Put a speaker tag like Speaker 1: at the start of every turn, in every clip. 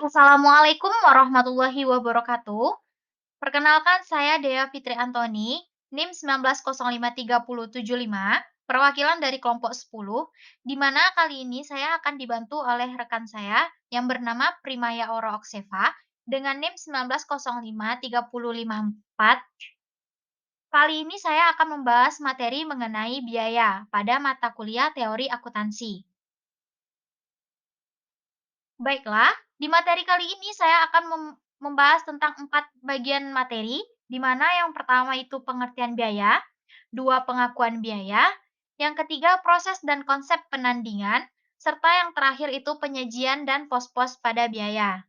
Speaker 1: Assalamualaikum warahmatullahi wabarakatuh. Perkenalkan saya Dea Fitri Antoni, NIM 1905375, perwakilan dari kelompok 10, di mana kali ini saya akan dibantu oleh rekan saya yang bernama Primaya Ora Okseva dengan NIM 1905354. Kali ini saya akan membahas materi mengenai biaya pada mata kuliah teori akuntansi. Baiklah, di materi kali ini saya akan membahas tentang 4 bagian materi, di mana yang pertama itu pengertian biaya, dua pengakuan biaya, yang ketiga proses dan konsep penandingan, serta yang terakhir itu penyajian dan pos-pos pada biaya.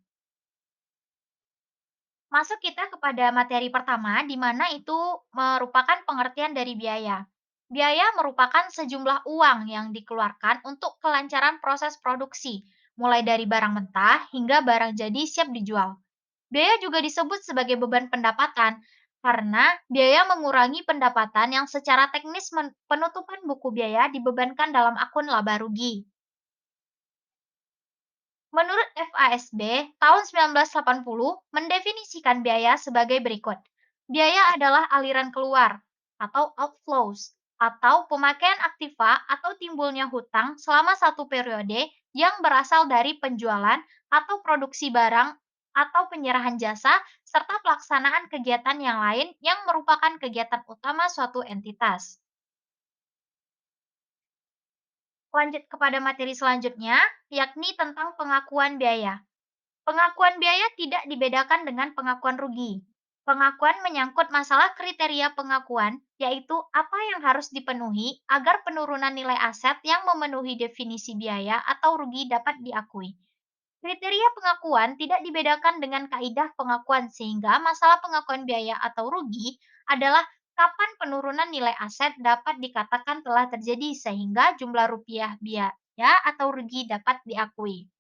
Speaker 1: Masuk kita kepada materi pertama, di mana itu merupakan pengertian dari biaya. Biaya merupakan sejumlah uang yang dikeluarkan untuk kelancaran proses produksi, mulai dari barang mentah hingga barang jadi siap dijual. Biaya juga disebut sebagai beban pendapatan, karena biaya mengurangi pendapatan yang secara teknis penutupan buku biaya dibebankan dalam akun laba rugi. Menurut FASB, tahun 1980 mendefinisikan biaya sebagai berikut. Biaya adalah aliran keluar atau outflows atau pemakaian aktiva atau timbulnya hutang selama satu periode yang berasal dari penjualan atau produksi barang atau penyerahan jasa serta pelaksanaan kegiatan yang lain yang merupakan kegiatan utama suatu entitas. Lanjut kepada materi selanjutnya, yakni tentang pengakuan biaya. Pengakuan biaya tidak dibedakan dengan pengakuan rugi. Pengakuan menyangkut masalah kriteria pengakuan, yaitu apa yang harus dipenuhi agar penurunan nilai aset yang memenuhi definisi biaya atau rugi dapat diakui. Kriteria pengakuan tidak dibedakan dengan kaidah pengakuan sehingga masalah pengakuan biaya atau rugi adalah kapan penurunan nilai aset dapat dikatakan telah terjadi sehingga jumlah rupiah biaya atau rugi dapat diakui.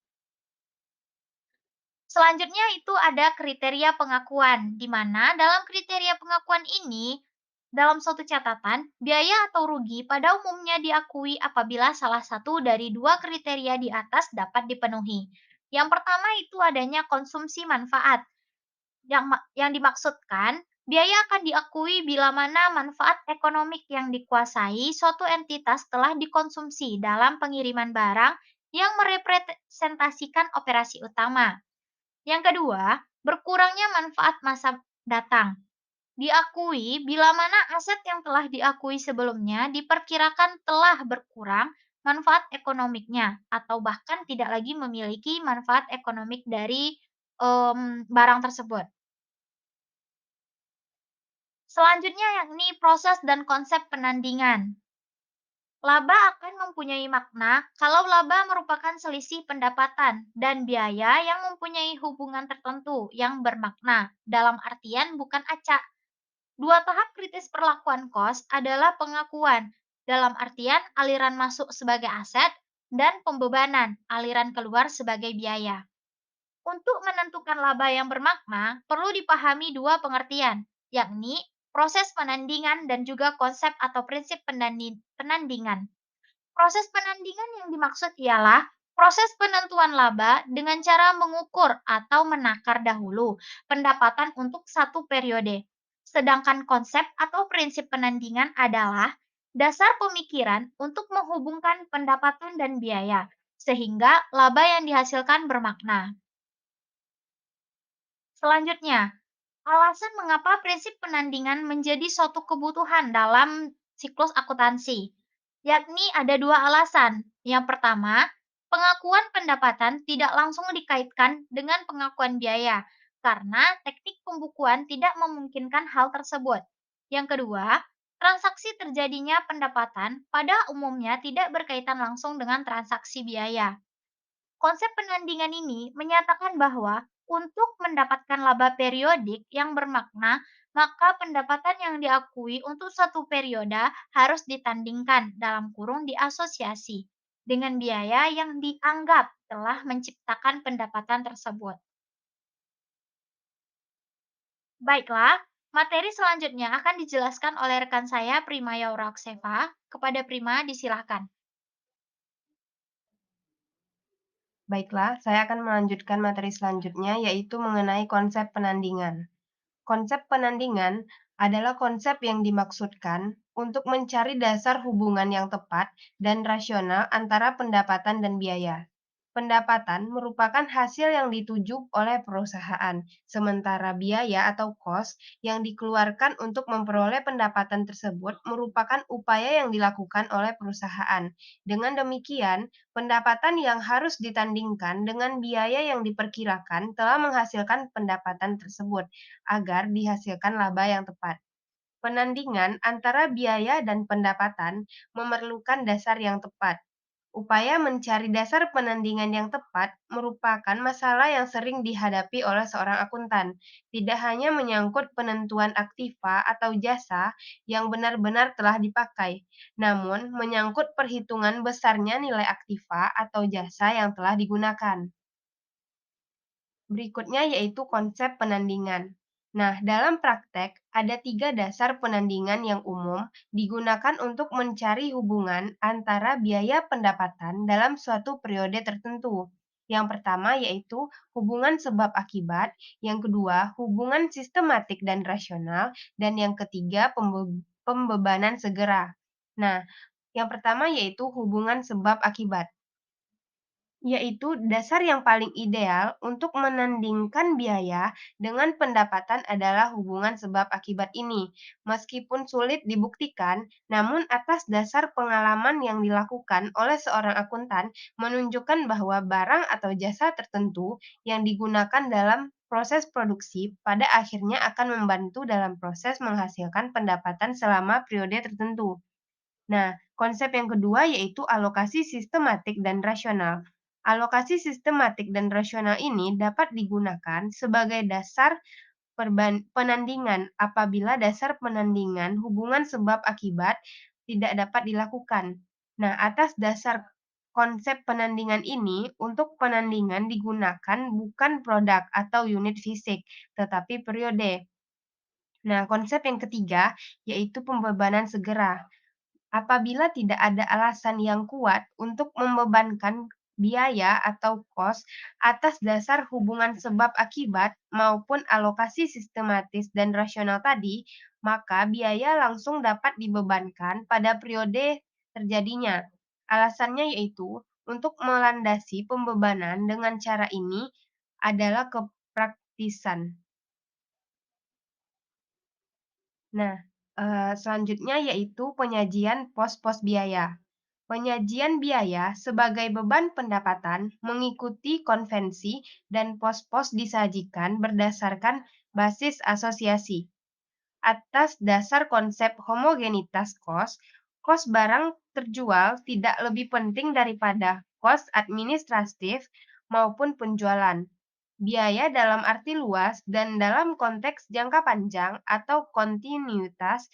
Speaker 1: Selanjutnya itu ada kriteria pengakuan, di mana dalam kriteria pengakuan ini, dalam suatu catatan, biaya atau rugi pada umumnya diakui apabila salah satu dari dua kriteria di atas dapat dipenuhi. Yang pertama itu adanya konsumsi manfaat, yang dimaksudkan biaya akan diakui bila mana manfaat ekonomik yang dikuasai suatu entitas telah dikonsumsi dalam pengiriman barang yang merepresentasikan operasi utama. Yang kedua, berkurangnya manfaat masa datang. Diakui bila mana aset yang telah diakui sebelumnya diperkirakan telah berkurang manfaat ekonomiknya atau bahkan tidak lagi memiliki manfaat ekonomik dari barang tersebut. Selanjutnya yakni proses dan konsep penandingan. Laba akan mempunyai makna kalau laba merupakan selisih pendapatan dan biaya yang mempunyai hubungan tertentu yang bermakna, dalam artian bukan acak. Dua tahap kritis perlakuan kos adalah pengakuan, dalam artian aliran masuk sebagai aset dan pembebanan, aliran keluar sebagai biaya. Untuk menentukan laba yang bermakna, perlu dipahami dua pengertian, yakni proses penandingan dan juga konsep atau prinsip penandingan. Proses penandingan yang dimaksud ialah proses penentuan laba dengan cara mengukur atau menakar dahulu pendapatan untuk satu periode. Sedangkan konsep atau prinsip penandingan adalah dasar pemikiran untuk menghubungkan pendapatan dan biaya, sehingga laba yang dihasilkan bermakna. Selanjutnya, alasan mengapa prinsip penandingan menjadi suatu kebutuhan dalam siklus akuntansi, yakni ada dua alasan. Yang pertama, pengakuan pendapatan tidak langsung dikaitkan dengan pengakuan biaya, karena teknik pembukuan tidak memungkinkan hal tersebut. Yang kedua, transaksi terjadinya pendapatan pada umumnya tidak berkaitan langsung dengan transaksi biaya. Konsep penandingan ini menyatakan bahwa untuk mendapatkan laba periodik yang bermakna, maka pendapatan yang diakui untuk satu periode harus ditandingkan dalam kurung diasosiasi dengan biaya yang dianggap telah menciptakan pendapatan tersebut. Baiklah, materi selanjutnya akan dijelaskan oleh rekan saya Prima Yaurakseva. Kepada Prima, disilahkan.
Speaker 2: Baiklah, saya akan melanjutkan materi selanjutnya, yaitu mengenai konsep penandingan. Konsep penandingan adalah konsep yang dimaksudkan untuk mencari dasar hubungan yang tepat dan rasional antara pendapatan dan biaya. Pendapatan merupakan hasil yang dituju oleh perusahaan, sementara biaya atau cost yang dikeluarkan untuk memperoleh pendapatan tersebut merupakan upaya yang dilakukan oleh perusahaan. Dengan demikian, pendapatan yang harus ditandingkan dengan biaya yang diperkirakan telah menghasilkan pendapatan tersebut agar dihasilkan laba yang tepat. Penandingan antara biaya dan pendapatan memerlukan dasar yang tepat. Upaya mencari dasar penandingan yang tepat merupakan masalah yang sering dihadapi oleh seorang akuntan. Tidak hanya menyangkut penentuan aktiva atau jasa yang benar-benar telah dipakai, namun menyangkut perhitungan besarnya nilai aktiva atau jasa yang telah digunakan. Berikutnya yaitu konsep penandingan. Nah, dalam praktek, ada tiga dasar penandingan yang umum digunakan untuk mencari hubungan antara biaya pendapatan dalam suatu periode tertentu. Yang pertama yaitu hubungan sebab akibat, yang kedua hubungan sistematik dan rasional, dan yang ketiga pembebanan segera. Nah, yang pertama yaitu hubungan sebab akibat, yaitu dasar yang paling ideal untuk menandingkan biaya dengan pendapatan adalah hubungan sebab akibat ini. Meskipun sulit dibuktikan, namun atas dasar pengalaman yang dilakukan oleh seorang akuntan menunjukkan bahwa barang atau jasa tertentu yang digunakan dalam proses produksi pada akhirnya akan membantu dalam proses menghasilkan pendapatan selama periode tertentu. Nah, konsep yang kedua yaitu alokasi sistematik dan rasional. Alokasi sistematik dan rasional ini dapat digunakan sebagai dasar penandingan apabila dasar penandingan hubungan sebab akibat tidak dapat dilakukan. Nah, atas dasar konsep penandingan ini, untuk penandingan digunakan bukan produk atau unit fisik, tetapi periode. Nah, konsep yang ketiga yaitu pembebanan segera. Apabila tidak ada alasan yang kuat untuk membebankan biaya atau kos atas dasar hubungan sebab akibat maupun alokasi sistematis dan rasional tadi, maka biaya langsung dapat dibebankan pada periode terjadinya. Alasannya yaitu untuk melandasi pembebanan dengan cara ini adalah kepraktisan. Nah, selanjutnya yaitu penyajian pos-pos biaya. Penyajian biaya sebagai beban pendapatan mengikuti konvensi dan pos-pos disajikan berdasarkan basis asosiasi. Atas dasar konsep homogenitas kos, kos barang terjual tidak lebih penting daripada kos administratif maupun penjualan. Biaya dalam arti luas dan dalam konteks jangka panjang atau kontinuitas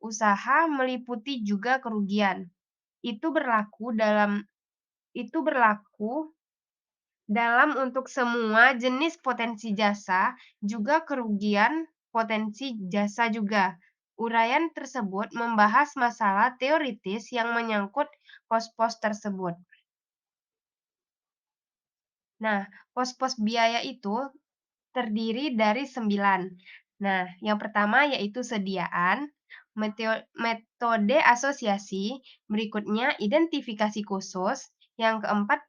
Speaker 2: usaha meliputi juga kerugian. Itu berlaku untuk semua jenis potensi jasa, juga kerugian potensi jasa juga. Uraian tersebut membahas masalah teoritis yang menyangkut pos-pos tersebut. Nah, pos-pos biaya itu terdiri dari 9. Nah, yang pertama yaitu sediaan, metode asosiasi, berikutnya identifikasi khusus, yang keempat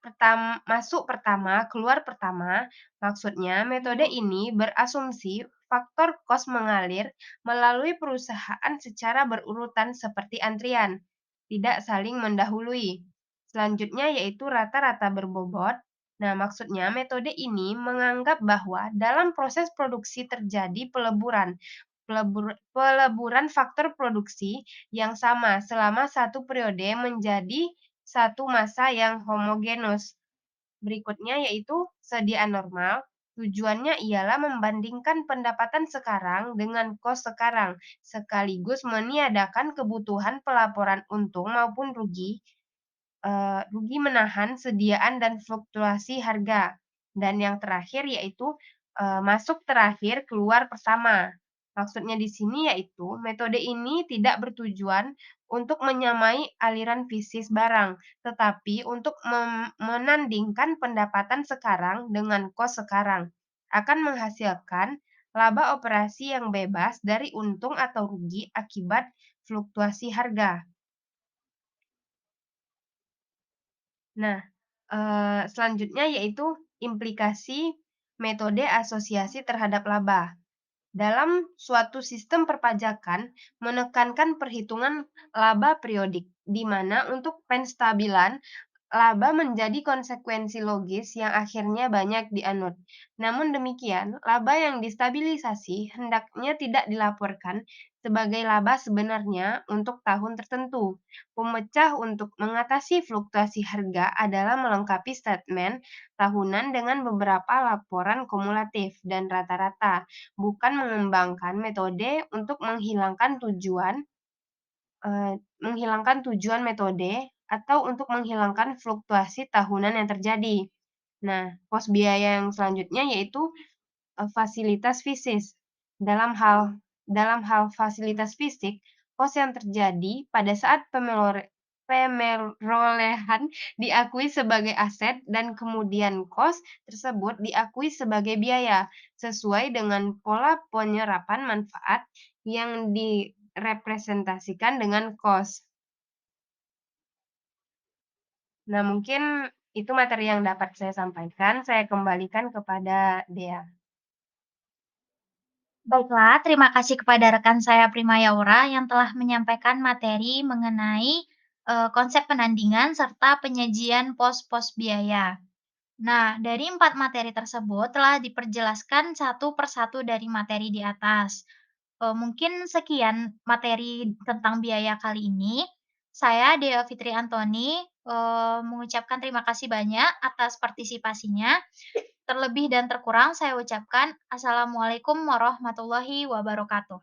Speaker 2: masuk pertama, keluar pertama. Maksudnya, metode ini berasumsi faktor kos mengalir melalui perusahaan secara berurutan seperti antrian, tidak saling mendahului. Selanjutnya yaitu rata-rata berbobot. Nah, maksudnya metode ini menganggap bahwa dalam proses produksi terjadi peleburan faktor produksi yang sama selama satu periode menjadi satu masa yang homogenus. Berikutnya yaitu sediaan normal. Tujuannya ialah membandingkan pendapatan sekarang dengan kos sekarang, sekaligus meniadakan kebutuhan pelaporan untung maupun rugi menahan sediaan dan fluktuasi harga. Dan yang terakhir yaitu masuk terakhir, keluar pertama. Maksudnya di sini yaitu metode ini tidak bertujuan untuk menyamai aliran bisnis barang, tetapi untuk menandingkan pendapatan sekarang dengan kos sekarang akan menghasilkan laba operasi yang bebas dari untung atau rugi akibat fluktuasi harga. Nah, selanjutnya yaitu implikasi metode asosiasi terhadap laba. Dalam suatu sistem perpajakan, menekankan perhitungan laba periodik, di mana untuk penstabilan laba menjadi konsekuensi logis yang akhirnya banyak dianut. Namun demikian, laba yang distabilisasi hendaknya tidak dilaporkan sebagai laba sebenarnya untuk tahun tertentu. Pemecah untuk mengatasi fluktuasi harga adalah melengkapi statement tahunan dengan beberapa laporan kumulatif dan rata-rata, bukan mengembangkan metode untuk menghilangkan tujuan metode atau untuk menghilangkan fluktuasi tahunan yang terjadi. Nah, pos biaya yang selanjutnya yaitu, fasilitas fisik. Dalam hal dalam hal fasilitas fisik, pos yang terjadi pada saat pemerolehan diakui sebagai aset dan kemudian kos tersebut diakui sebagai biaya, sesuai dengan pola penyerapan manfaat yang direpresentasikan dengan kos. Nah, mungkin itu materi yang dapat saya sampaikan. Saya kembalikan kepada Dea.
Speaker 1: Baiklah, terima kasih kepada rekan saya Prima Yaura yang telah menyampaikan materi mengenai konsep penandingan serta penyajian pos-pos biaya. Nah, dari 4 materi tersebut telah diperjelaskan satu persatu dari materi di atas. Mungkin sekian materi tentang biaya kali ini. Saya Dea Fitri Antoni, mengucapkan terima kasih banyak atas partisipasinya. Terlebih dan terkurang saya ucapkan assalamualaikum warahmatullahi wabarakatuh.